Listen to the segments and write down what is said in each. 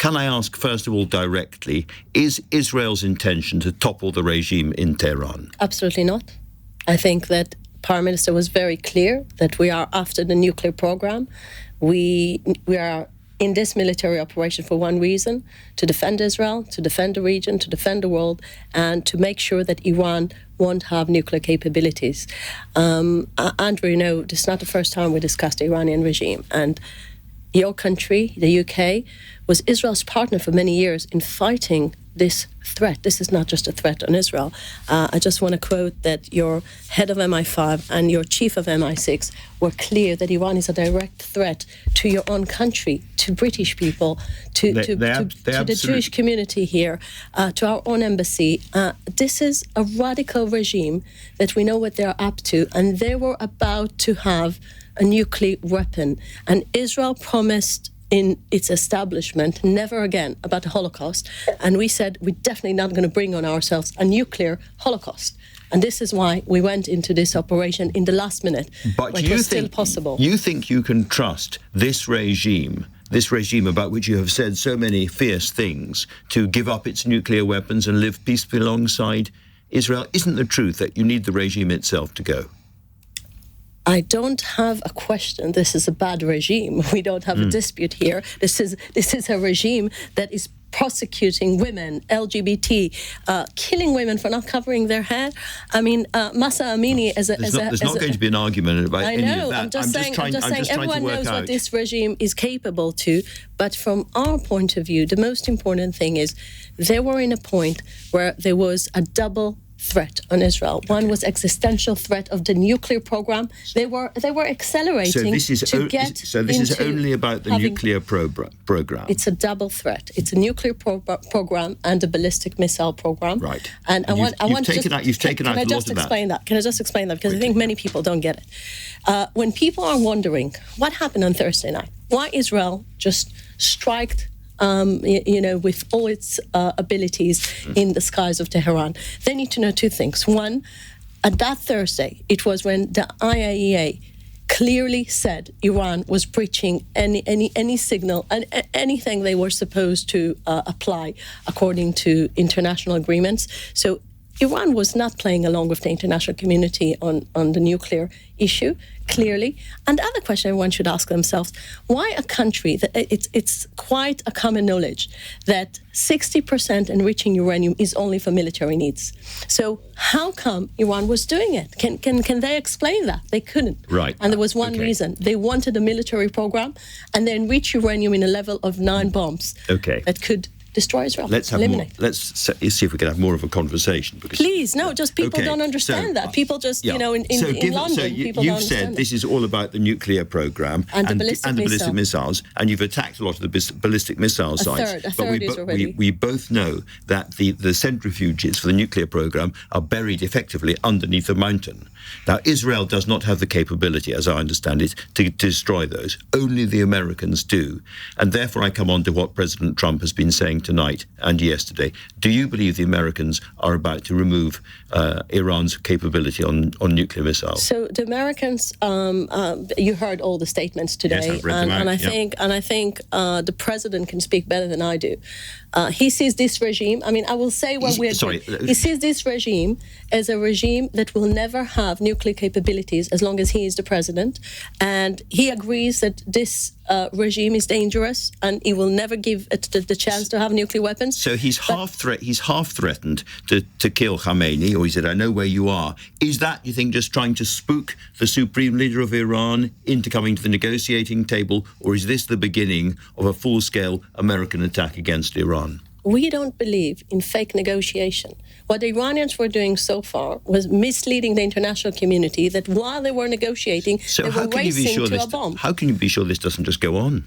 Can I ask, first of all, directly, is Israel's intention to topple the regime in Tehran? Absolutely not. I think that Prime Minister was very clear that we are after the nuclear program. We are in this military operation for one reason: to defend Israel, to defend the region, to defend the world, and to make sure that Iran won't have nuclear capabilities. Andrew, you know, this is not the first time we discussed the Iranian regime, and your country, the UK, was Israel's partner for many years in fighting this threat. This is not just a threat on Israel. I just want to quote that your head of MI5 and your chief of MI6 were clear that Iran is a direct threat to your own country, to British people, to the Jewish community here, to our own embassy. This is a radical regime that we know what they're up to, and they were about to have a nuclear weapon. And Israel promised in its establishment never again about the Holocaust. And we said we're definitely not going to bring on ourselves a nuclear Holocaust. And this is why we went into this operation in the last minute. But it was still possible. You think you can trust this regime about which you have said so many fierce things, to give up its nuclear weapons and live peacefully alongside Israel? Isn't the truth that you need the regime itself to go? I don't have a question. This is a bad regime. We don't have a dispute here. This is a regime that is prosecuting women, LGBT, killing women for not covering their hair. I mean, Masa Amini there's not going to be an argument about any of that. I'm just saying everyone knows what this regime is capable to. But from our point of view, the most important thing is they were in a point where there was a double threat on Israel. One was existential threat of the nuclear program. They were accelerating So this is only about the nuclear program. It's a double threat. It's a nuclear program and a ballistic missile program. Right. And you've taken out a lot of that. Can I just explain that? Because I think many people don't get it. When people are wondering what happened on Thursday night, why Israel just striked with all its abilities in the skies of Tehran, they need to know two things. One, at that Thursday, it was when the IAEA clearly said Iran was breaching any signal and anything they were supposed to apply according to international agreements. So Iran was not playing along with the international community on the nuclear issue, clearly. And the other question everyone should ask themselves, why a country that it's quite a common knowledge that 60% enriching uranium is only for military needs. So how come Iran was doing it? Can they explain that? They couldn't. Right. And there was one reason. They wanted a military program and they enrich uranium in a level of 9 bombs that could destroy Israel. Let's see if we can have more of a conversation. Please, no, just people don't understand that. People just, in London, people don't understand. You've said this is all about the nuclear program and the ballistic missiles, and you've attacked a lot of the ballistic missile sites. A third is already. We both know that the centrifuges for the nuclear program are buried effectively underneath the mountain. Now, Israel does not have the capability, as I understand it, to destroy those. Only the Americans do. And therefore I come on to what President Trump has been saying tonight and yesterday. Do you believe the Americans are about to remove Iran's capability on nuclear missiles? So the Americans, you heard all the statements today, yes, I've read them out, I think the president can speak better than I do. He sees this regime. I mean, I will say what we're doing. He sees this regime as a regime that will never have nuclear capabilities as long as he is the president, and he agrees that this regime is dangerous and he will never give it the chance to have nuclear weapons. So he's half threatened to kill Khamenei, or he said, "I know where you are." Is that, you think, just trying to spook the supreme leader of Iran into coming to the negotiating table, or is this the beginning of a full-scale American attack against Iran? We don't believe in fake negotiation. What the Iranians were doing so far was misleading the international community that while they were negotiating, they were racing to a bomb. How can you be sure this doesn't just go on?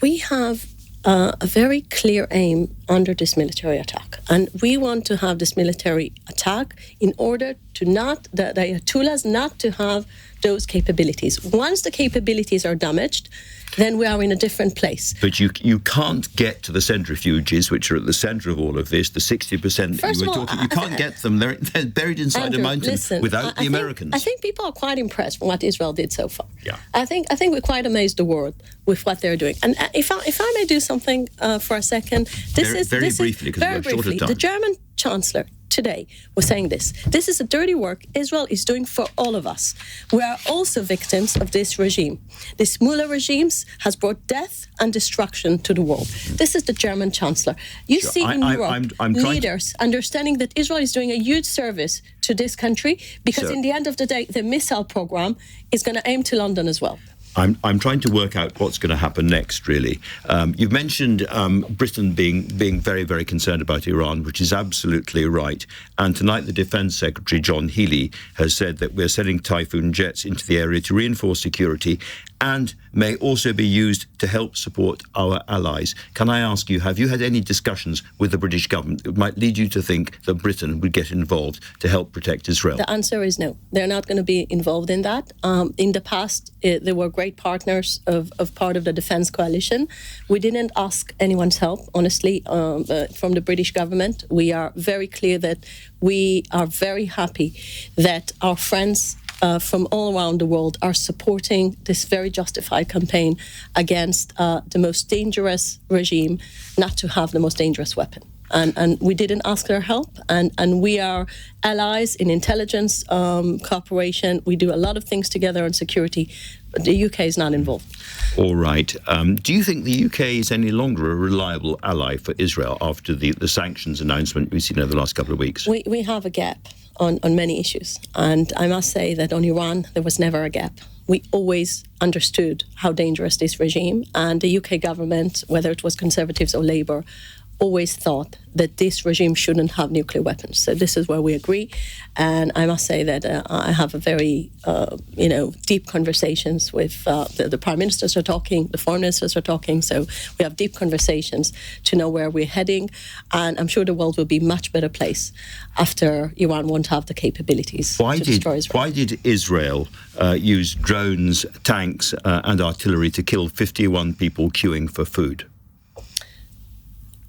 We have a very clear aim under this military attack. And we want to have this military attack in order to the Ayatollahs not to have those capabilities. Once the capabilities are damaged, then we are in a different place. But you can't get to the centrifuges, which are at the centre of all of this, the 60% that you were talking. You can't get them. They're buried inside Andrew, a mountain without the Americans. I think people are quite impressed with what Israel did so far. Yeah. I think we're quite amazed the world with what they're doing. And if I may do something for a second, very briefly, because we're short of time. The German Chancellor today was saying this is a dirty work Israel is doing for all of us. We are also victims of this regime. This Mullah regime has brought death and destruction to the world. This is the German Chancellor. You see in Europe leaders understanding that Israel is doing a huge service to this country because in the end of the day, the missile program is going to aim to London as well. I'm trying to work out what's going to happen next, really. You've mentioned Britain being very, very concerned about Iran, which is absolutely right. And tonight, the Defence Secretary, John Healey, has said that we're sending Typhoon jets into the area to reinforce security and may also be used to help support our allies. Can I ask you, have you had any discussions with the British government that might lead you to think that Britain would get involved to help protect Israel? The answer is no. They're not going to be involved in that. In the past, there were great partners of part of the defence coalition. We didn't ask anyone's help, honestly, from the British government. We are very clear that we are very happy that our friends from all around the world are supporting this very justified campaign against the most dangerous regime not to have the most dangerous weapon. And we didn't ask their help, and we are allies in intelligence cooperation. We do a lot of things together on security, but the UK is not involved. All right. Do you think the UK is any longer a reliable ally for Israel after the sanctions announcement we've seen over the last couple of weeks? We have a gap on many issues, and I must say that on Iran there was never a gap. We always understood how dangerous this regime, and the UK government, whether it was Conservatives or Labour, always thought that this regime shouldn't have nuclear weapons. So this is where we agree. And I must say that I have a very, deep conversations with the prime ministers are talking, the foreign ministers are talking. So we have deep conversations to know where we're heading. And I'm sure the world will be a much better place after Iran won't have the capabilities to destroy Israel. Why did Israel use drones, tanks and artillery to kill 51 people queuing for food?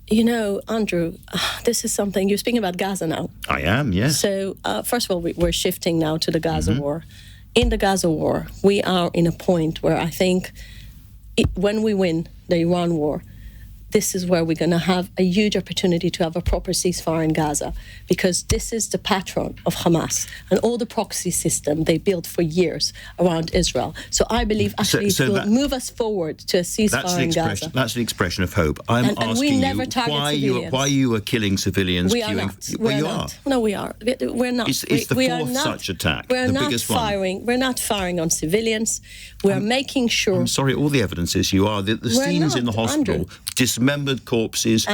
You know, Andrew, this is something, you're speaking about Gaza now. I am, yes. So, first of all, we're shifting now to the Gaza war. In the Gaza war, we are in a point where I think when we win the Iran war, this is where we're going to have a huge opportunity to have a proper ceasefire in Gaza, because this is the patron of Hamas and all the proxy system they built for years around Israel. So I believe actually it will move us forward to a ceasefire in Gaza. That's an expression of hope. I'm asking you why you are killing civilians. We are not. You are. No, we are. We're not. It's the fourth such attack. We're not firing. We're not firing on civilians. We're making sure. I'm sorry. All the evidence is you are. The scenes in the hospital. Dismembered corpses,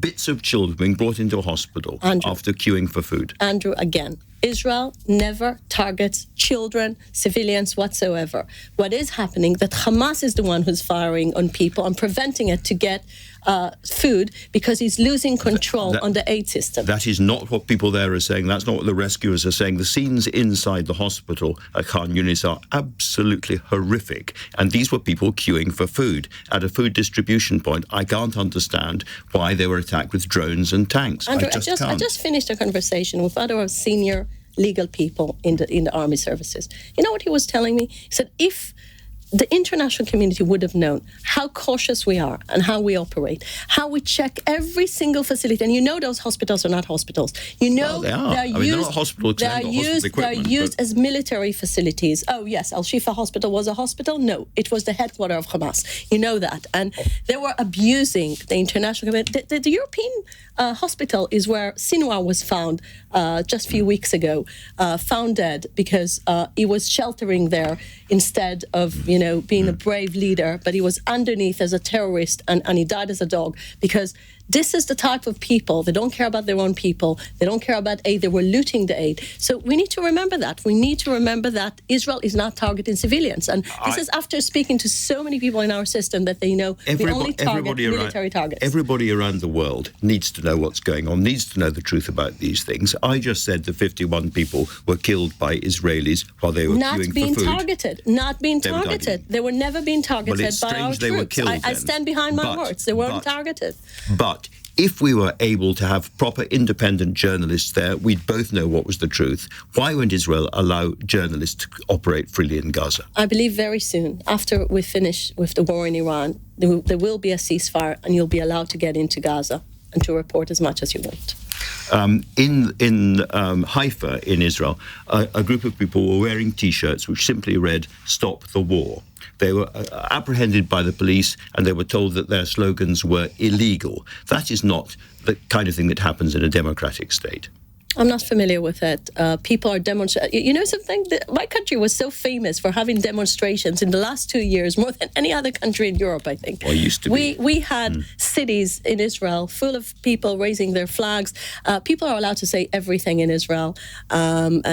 bits of children being brought into a hospital after queuing for food. Andrew, again, Israel never targets children, civilians whatsoever. What is happening, that Hamas is the one who's firing on people and preventing it to get food because he's losing control on the aid system. That is not what people there are saying. That's not what the rescuers are saying. The scenes inside the hospital at Khan Yunis are absolutely horrific. And these were people queuing for food at a food distribution point. I can't understand why they were attacked with drones and tanks. Andrew, I just finished a conversation with other senior legal people in the army services. You know what he was telling me? He said, if the international community would have known how cautious we are and how we operate, how we check every single facility. And you know those hospitals are not hospitals. You know they are. They're not hospital equipment. They're used as military facilities. Oh, yes, Al-Shifa Hospital was a hospital? No, it was the headquarters of Hamas. You know that. And they were abusing the international community. The European hospital is where Sinwar was found just a few weeks ago, found dead because he was sheltering there instead of, being a brave leader, but he was underneath as a terrorist and he died as a dog because This is the type of people, they don't care about their own people, they don't care about aid, they were looting the aid. So we need to remember that. We need to remember that Israel is not targeting civilians. And this is after speaking to so many people in our system that they know we only target military targets. Everybody around the world needs to know what's going on, needs to know the truth about these things. I just said that 51 people were killed by Israelis while they were queuing for food. Not being targeted. They were never being targeted by our they were troops. killed I stand behind my words. They weren't targeted. But if we were able to have proper independent journalists there, we'd both know what was the truth. Why won't Israel allow journalists to operate freely in Gaza? I believe very soon, after we finish with the war in Iran, there will be a ceasefire and you'll be allowed to get into Gaza and to report as much as you want. In Haifa, in Israel, a group of people were wearing T-shirts which simply read, "Stop the War." They were apprehended by the police and they were told that their slogans were illegal. That is not the kind of thing that happens in a democratic state. I'm not familiar with it. People are demonstrating. You know something? My country was so famous for having demonstrations in the last 2 years, more than any other country in Europe, I think. Well, used to be. We had cities in Israel full of people raising their flags. People are allowed to say everything in Israel, and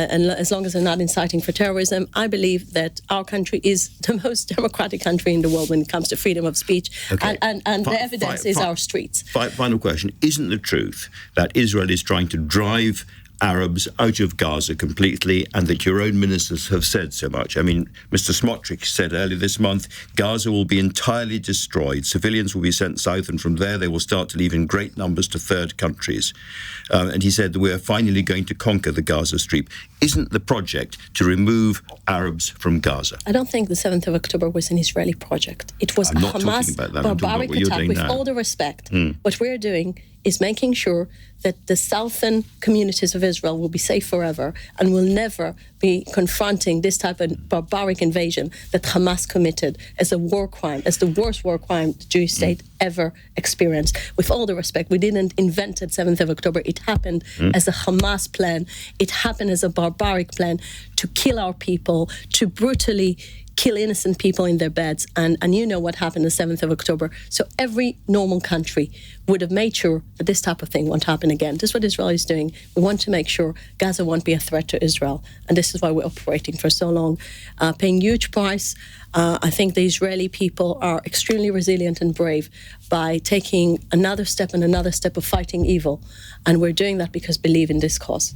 as long as they're not inciting for terrorism. I believe that our country is the most democratic country in the world when it comes to freedom of speech, okay. and the evidence is our streets. Final question. Isn't the truth that Israel is trying to drive Arabs out of Gaza completely, and that your own ministers have said so much? I mean, Mr. Smotrich said earlier this month, Gaza will be entirely destroyed. Civilians will be sent south, and from there they will start to leave in great numbers to third countries. And he said that we are finally going to conquer the Gaza Strip. Isn't the project to remove Arabs from Gaza? I don't think the 7th of October was an Israeli project. It was a Hamas barbaric attack. With all the respect, what we're doing is making sure that the southern communities of Israel will be safe forever and will never be confronting this type of barbaric invasion that Hamas committed as a war crime, as the worst war crime the Jewish state ever experienced. With all the respect, we didn't invent it 7th of October. It happened as a Hamas plan. It happened as a barbaric plan to kill our people, to brutally kill innocent people in their beds, and you know what happened the 7th of October. So every normal country would have made sure that this type of thing won't happen again. This is what Israel is doing. We want to make sure Gaza won't be a threat to Israel, and this is why we're operating for so long, paying huge price. I think the Israeli people are extremely resilient and brave by taking another step and another step of fighting evil, and we're doing that because we believe in this cause.